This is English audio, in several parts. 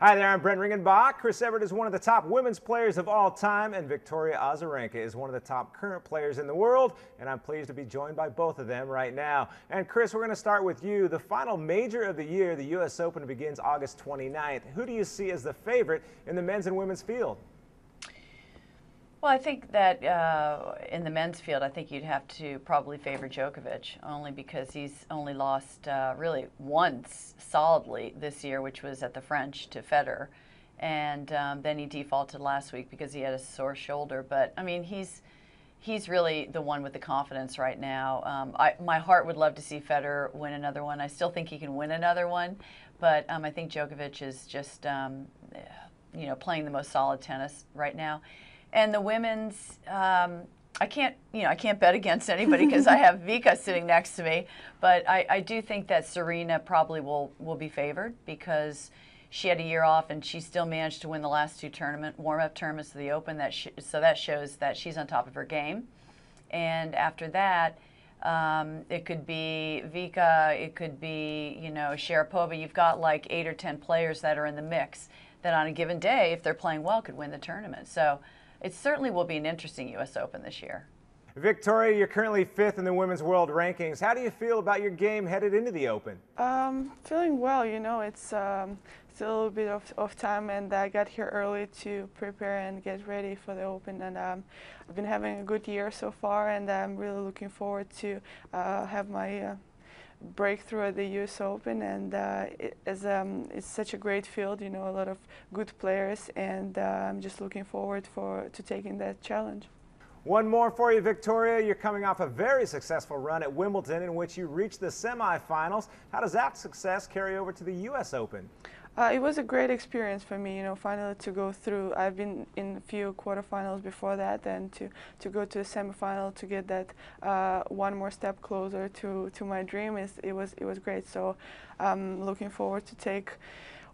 Hi there, I'm Brent Ringenbach. Chris Evert is one of the top women's players of all time, and Victoria Azarenka is one of the top current players in the world, and I'm pleased to be joined by both of them right now. And Chris, we're going to start with you. The final major of the year, the U.S. Open, begins August 29th. Who do you see as the favorite in the men's and women's field? Well, I think that in the men's field, I think you'd have to probably favor Djokovic, only because he's only lost really once solidly this year, which was at the French to Federer. And then he defaulted last week because he had a sore shoulder. But, I mean, he's really the one with the confidence right now. My heart would love to see Federer win another one. I still think he can win another one. But I think Djokovic is just, playing the most solid tennis right now. And the women's, I can't bet against anybody because I have Vika sitting next to me. But I do think that Serena probably will be favored because she had a year off and she still managed to win the last two warm-up tournaments of the Open. So that shows that she's on top of her game. And after that, it could be Vika, it could be Sharapova. You've got like 8 or 10 players that are in the mix that on a given day, if they're playing well, could win the tournament. So it certainly will be an interesting U.S. Open this year. Victoria, you're currently 5th in the women's world rankings. How do you feel about your game headed into the Open? Feeling well. It's still a little bit of time, and I got here early to prepare and get ready for the Open. And I've been having a good year so far, and I'm really looking forward to have my breakthrough at the U.S. Open, and it's such a great field, a lot of good players, and I'm just looking forward to taking that challenge. One more for you, Victoria. You're coming off a very successful run at Wimbledon in which you reached the semifinals. How does that success carry over to the U.S. Open? It was a great experience for me, finally to go through. I've been in a few quarterfinals before that, and to go to the semifinal, to get that one more step closer to my dream, it was great. So I'm looking forward to take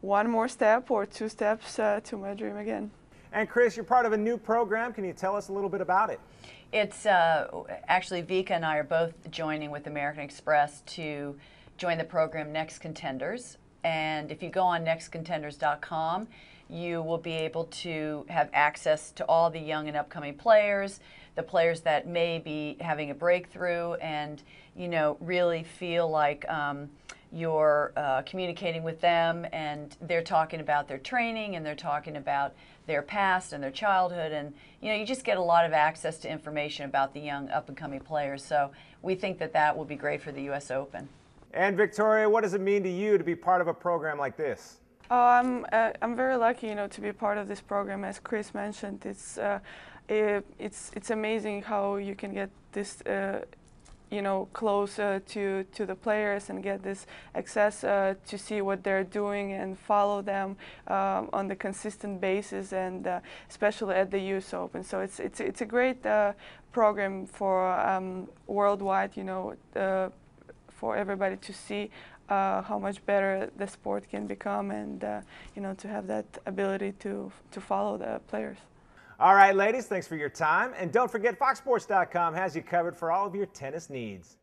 one more step or 2 steps to my dream again. And Chris, you're part of a new program. Can you tell us a little bit about it? It's actually Vika and I are both joining with American Express to join the program Next Contenders. And if you go on nextcontenders.com, you will be able to have access to all the young and upcoming players, the players that may be having a breakthrough, and really feel like you're communicating with them, and they're talking about their training, and they're talking about their past and their childhood, and you just get a lot of access to information about the young up-and-coming players. So we think that will be great for the U.S. Open. And Victoria, what does it mean to you to be part of a program like this? Oh, I'm very lucky, to be part of this program. As Chris mentioned, it's amazing how you can get this, close to the players and get this access to see what they're doing and follow them on the consistent basis, and especially at the U.S. Open. So it's a great program for worldwide, for everybody to see how much better the sport can become, and to have that ability to follow the players. All right, ladies, thanks for your time. And don't forget, FoxSports.com has you covered for all of your tennis needs.